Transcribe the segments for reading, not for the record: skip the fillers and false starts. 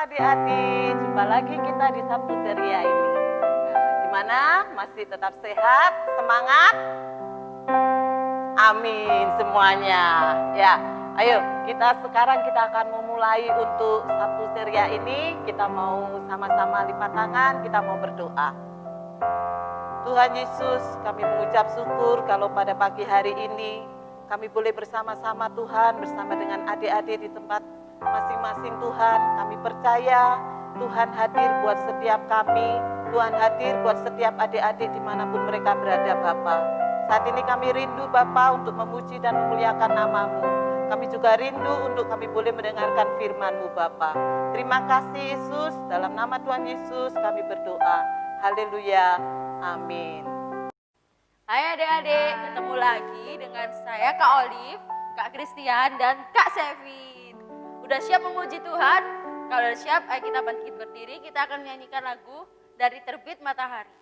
adik-adik, jumpa lagi kita di Sabtu Ceria ini. Gimana? Masih tetap sehat, semangat? Amin semuanya. Ya, ayo sekarang kita akan memulai untuk Sabtu Ceria ini. Kita mau sama-sama lipat tangan, kita mau berdoa. Tuhan Yesus, kami mengucap syukur kalau pada pagi hari ini kami boleh bersama-sama Tuhan, bersama dengan adik-adik di tempat masing-masing Tuhan. Kami percaya Tuhan hadir buat setiap kami, Tuhan hadir buat setiap adik-adik dimanapun mereka berada Bapa. Saat ini kami rindu Bapa untuk memuji dan memuliakan nama-Mu. Kami juga rindu untuk kami boleh mendengarkan firman-Mu Bapa. Terima kasih Yesus, dalam nama Tuhan Yesus kami berdoa. Haleluya, amin. Hai adik-adik, ketemu lagi dengan saya Kak Olive, Kak Christian, dan Kak Sevin. Udah siap memuji Tuhan? Kalau udah siap, ayo kita bangkit berdiri, kita akan menyanyikan lagu Dari Terbit Matahari.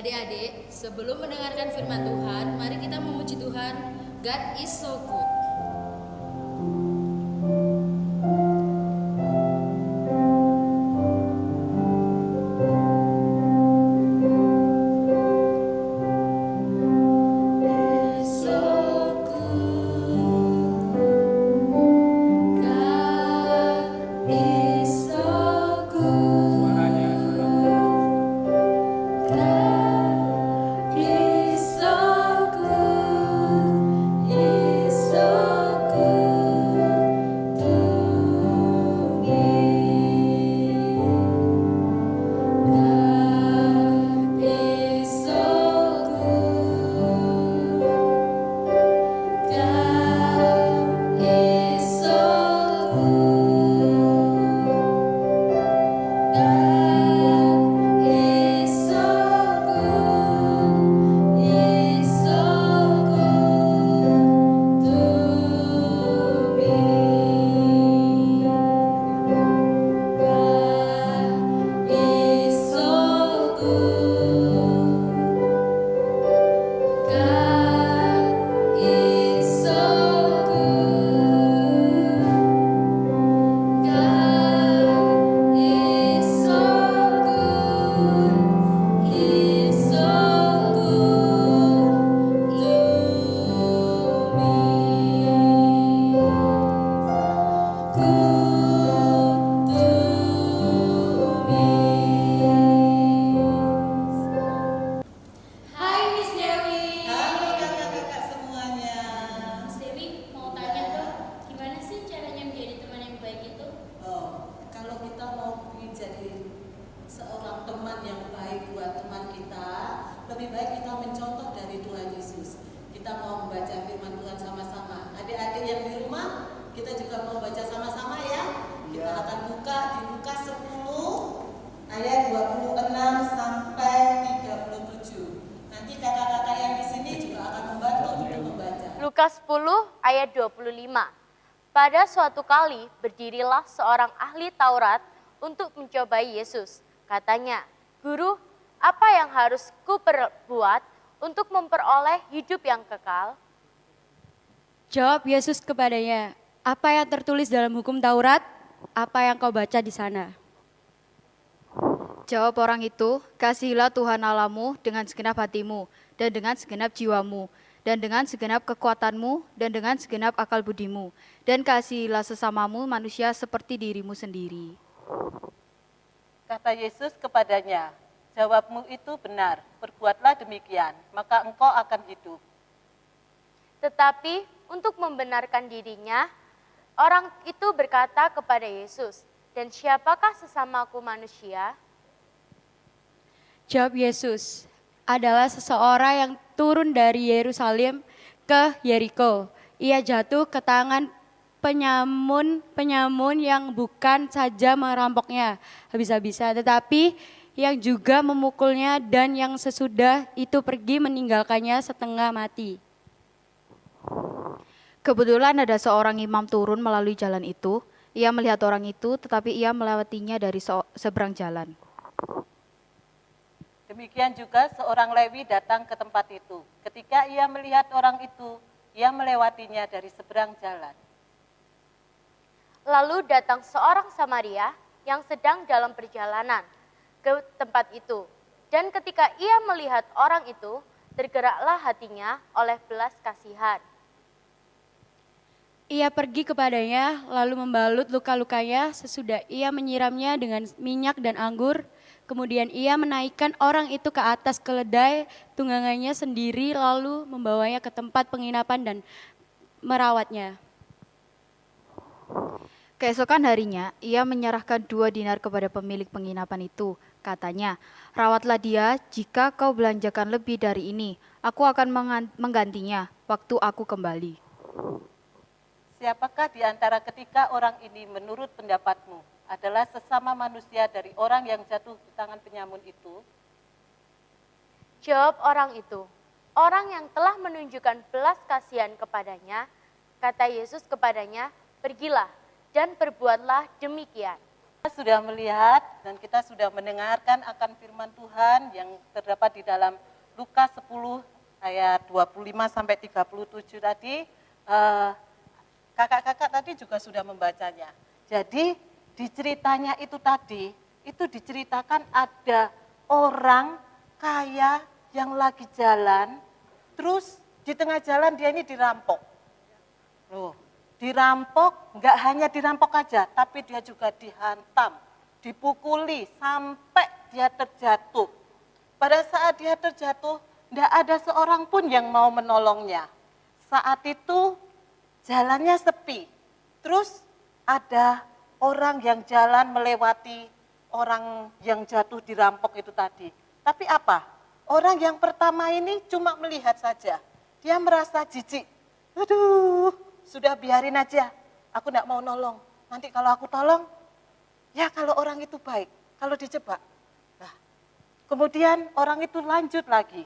Adik-adik, sebelum mendengarkan firman Tuhan, mari kita memuji Tuhan. God is so good. So Lukas 10 ayat 25. Pada suatu kali berdirilah seorang ahli Taurat untuk mencobai Yesus. Katanya, "Guru, apa yang harus ku perbuat untuk memperoleh hidup yang kekal?" Jawab Yesus kepadanya, "Apa yang tertulis dalam hukum Taurat? Apa yang kau baca di sana?" Jawab orang itu, "Kasihilah Tuhan Allahmu dengan segenap hatimu, dan dengan segenap jiwamu, dan dengan segenap kekuatanmu, dan dengan segenap akal budimu, dan kasihilah sesamamu manusia seperti dirimu sendiri." Kata Yesus kepadanya, "Jawabmu itu benar, perbuatlah demikian, maka engkau akan hidup." Tetapi untuk membenarkan dirinya, orang itu berkata kepada Yesus, "Dan siapakah sesamaku manusia?" Jawab Yesus, "Adalah seseorang yang turun dari Yerusalem ke Yeriko. Ia jatuh ke tangan penyamun yang bukan saja merampoknya habis-habisan, tetapi yang juga memukulnya, dan yang sesudah itu pergi meninggalkannya setengah mati." Kebetulan ada seorang imam turun melalui jalan itu. Ia melihat orang itu, tetapi ia melewatinya dari seberang jalan. Demikian juga seorang Lewi datang ke tempat itu. Ketika ia melihat orang itu, ia melewatinya dari seberang jalan. Lalu datang seorang Samaria yang sedang dalam perjalanan ke tempat itu. Dan ketika ia melihat orang itu, tergeraklah hatinya oleh belas kasihan. Ia pergi kepadanya, lalu membalut luka-lukanya, sesudah ia menyiramnya dengan minyak dan anggur. Kemudian ia menaikkan orang itu ke atas keledai tunggangannya sendiri, lalu membawanya ke tempat penginapan dan merawatnya. Keesokan harinya, ia menyerahkan 2 dinar kepada pemilik penginapan itu. Katanya, "Rawatlah dia, jika kau belanjakan lebih dari ini, aku akan menggantinya waktu aku kembali." Siapakah di antara ketiga orang ini menurut pendapatmu adalah sesama manusia dari orang yang jatuh di tangan penyamun itu? Jawab orang itu, "Orang yang telah menunjukkan belas kasihan kepadanya." Kata Yesus kepadanya, "Pergilah dan perbuatlah demikian." Kita sudah melihat dan kita sudah mendengarkan akan firman Tuhan yang terdapat di dalam Lukas 10 ayat 25 sampai 37 tadi. Kakak-kakak tadi juga sudah membacanya. Jadi di ceritanya itu tadi, itu diceritakan ada orang kaya yang lagi jalan, terus di tengah jalan dia ini dirampok. Loh, dirampok, enggak hanya dirampok aja, tapi dia juga dihantam, dipukuli sampai dia terjatuh. Pada saat dia terjatuh, enggak ada seorang pun yang mau menolongnya. Saat itu jalannya sepi, terus ada orang yang jalan melewati orang yang jatuh dirampok itu tadi. Tapi apa? Orang yang pertama ini cuma melihat saja. Dia merasa jijik. Aduh, sudah biarin aja. Aku enggak mau nolong. Nanti kalau aku tolong, ya kalau orang itu baik, kalau dijebak. Nah, kemudian orang itu lanjut lagi.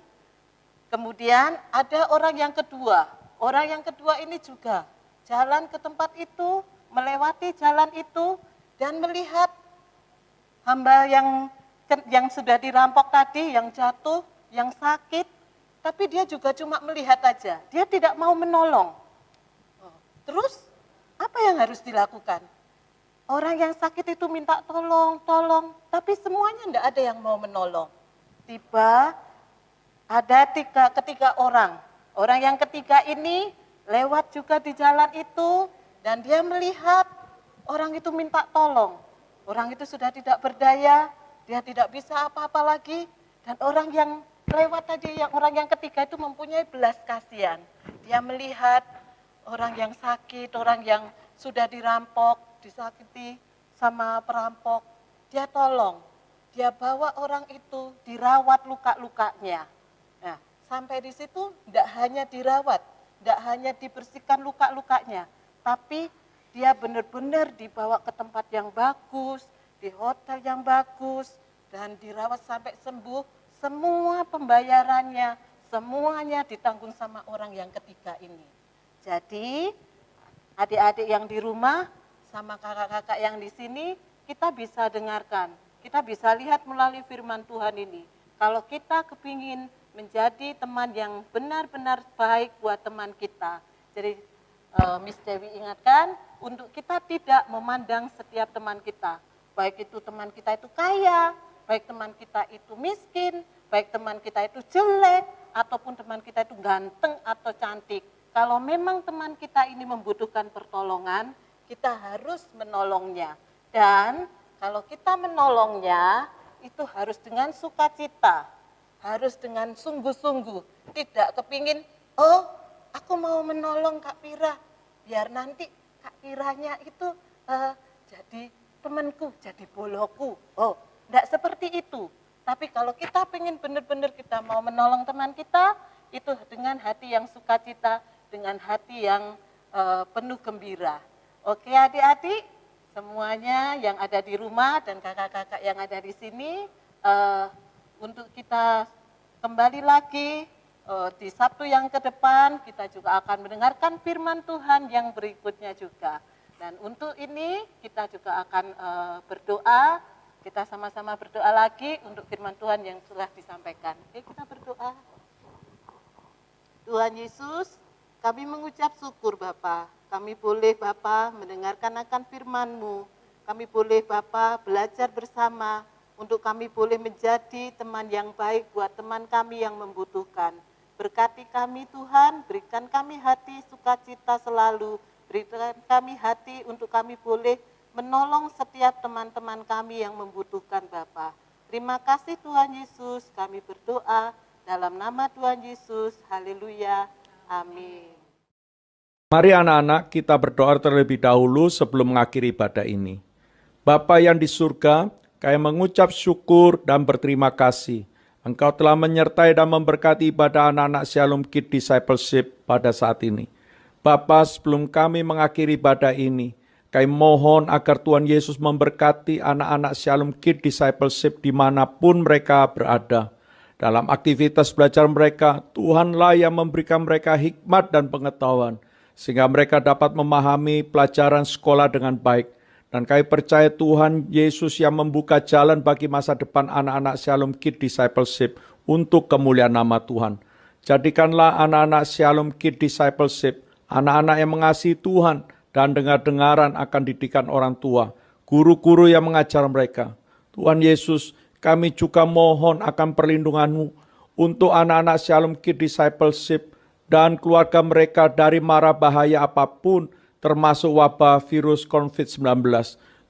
Kemudian ada orang yang kedua. Orang yang kedua ini juga jalan ke tempat itu, melewati jalan itu, dan melihat hamba yang sudah dirampok tadi, yang jatuh, yang sakit, tapi dia juga cuma melihat aja, dia tidak mau menolong. Terus apa yang harus dilakukan? Orang yang sakit itu minta tolong, tapi semuanya tidak ada yang mau menolong. Tiba ada ketiga orang. Orang yang ketiga ini lewat juga di jalan itu dan dia melihat orang itu minta tolong. Orang itu sudah tidak berdaya, dia tidak bisa apa-apa lagi, dan orang yang lewat tadi, orang yang ketiga itu mempunyai belas kasihan. Dia melihat orang yang sakit, orang yang sudah dirampok, disakiti sama perampok, dia tolong. Dia bawa orang itu, dirawat luka-lukanya. Nah, sampai di situ tidak hanya dirawat, tidak hanya dibersihkan luka-lukanya, tapi dia benar-benar dibawa ke tempat yang bagus, di hotel yang bagus, dan dirawat sampai sembuh. Semua pembayarannya, semuanya ditanggung sama orang yang ketiga ini. Jadi adik-adik yang di rumah sama kakak-kakak yang di sini, kita bisa dengarkan, kita bisa lihat melalui firman Tuhan ini. Kalau kita kepingin menjadi teman yang benar-benar baik buat teman kita. Jadi Miss Dewi ingatkan untuk kita tidak memandang setiap teman kita. Baik itu teman kita itu kaya, baik teman kita itu miskin, baik teman kita itu jelek, ataupun teman kita itu ganteng atau cantik. Kalau memang teman kita ini membutuhkan pertolongan, kita harus menolongnya. Dan kalau kita menolongnya, itu harus dengan sukacita, harus dengan sungguh-sungguh. Tidak kepingin, oh aku mau menolong Kak Pira, biar nanti Kak Piranya itu jadi temanku, jadi boloku. Oh, tidak seperti itu. Tapi kalau kita pengen benar-benar kita mau menolong teman kita, itu dengan hati yang sukacita, dengan hati yang penuh gembira. Oke adik-adik, semuanya yang ada di rumah dan kakak-kakak yang ada di sini, untuk kita kembali lagi di Sabtu yang ke depan, kita juga akan mendengarkan firman Tuhan yang berikutnya juga. Dan untuk ini kita juga akan berdoa, kita sama-sama berdoa lagi untuk firman Tuhan yang telah disampaikan. Oke, kita berdoa. Tuhan Yesus, kami mengucap syukur Bapa. Kami boleh Bapa mendengarkan akan firman-Mu. Kami boleh Bapa belajar bersama untuk kami boleh menjadi teman yang baik buat teman kami yang membutuhkan. Berkati kami Tuhan, berikan kami hati sukacita selalu. Berikan kami hati untuk kami boleh menolong setiap teman-teman kami yang membutuhkan Bapa. Terima kasih Tuhan Yesus, kami berdoa dalam nama Tuhan Yesus. Haleluya. Amin. Mari anak-anak kita berdoa terlebih dahulu sebelum mengakhiri ibadah ini. Bapa yang di surga, kami mengucap syukur dan berterima kasih. Engkau telah menyertai dan memberkati ibadah anak-anak Shalom Kids Discipleship pada saat ini. Bapa, sebelum kami mengakhiri ibadah ini, kami mohon agar Tuhan Yesus memberkati anak-anak Shalom Kids Discipleship dimanapun mereka berada. Dalam aktivitas belajar mereka, Tuhanlah yang memberikan mereka hikmat dan pengetahuan, sehingga mereka dapat memahami pelajaran sekolah dengan baik. Dan kami percaya Tuhan Yesus yang membuka jalan bagi masa depan anak-anak Shalom Kids Discipleship untuk kemuliaan nama Tuhan. Jadikanlah anak-anak Shalom Kids Discipleship, anak-anak yang mengasihi Tuhan, dan dengar-dengaran akan didikan orang tua, guru-guru yang mengajar mereka. Tuhan Yesus, kami juga mohon akan perlindungan-Mu untuk anak-anak Shalom Kids Discipleship dan keluarga mereka dari mara bahaya apapun, termasuk wabah virus COVID-19.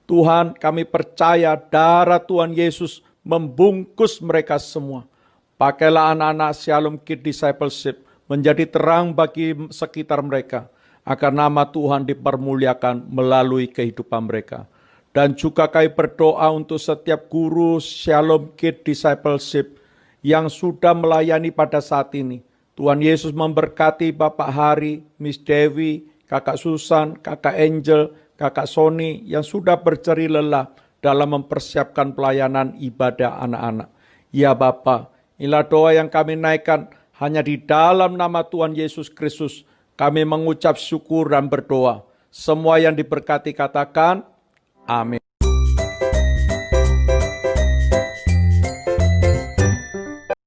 Tuhan, kami percaya darah Tuhan Yesus membungkus mereka semua. Pakailah anak-anak Shalom Kids Discipleship menjadi terang bagi sekitar mereka, agar nama Tuhan dipermuliakan melalui kehidupan mereka. Dan juga kami berdoa untuk setiap guru Shalom Kids Discipleship yang sudah melayani pada saat ini. Tuhan Yesus memberkati Bapak Hari, Miss Dewi, Kakak Susan, Kakak Angel, Kakak Sony yang sudah berjeri lelah dalam mempersiapkan pelayanan ibadah anak-anak. Ya Bapa, inilah doa yang kami naikkan hanya di dalam nama Tuhan Yesus Kristus. Kami mengucap syukur dan berdoa. Semua yang diberkati katakan, amin.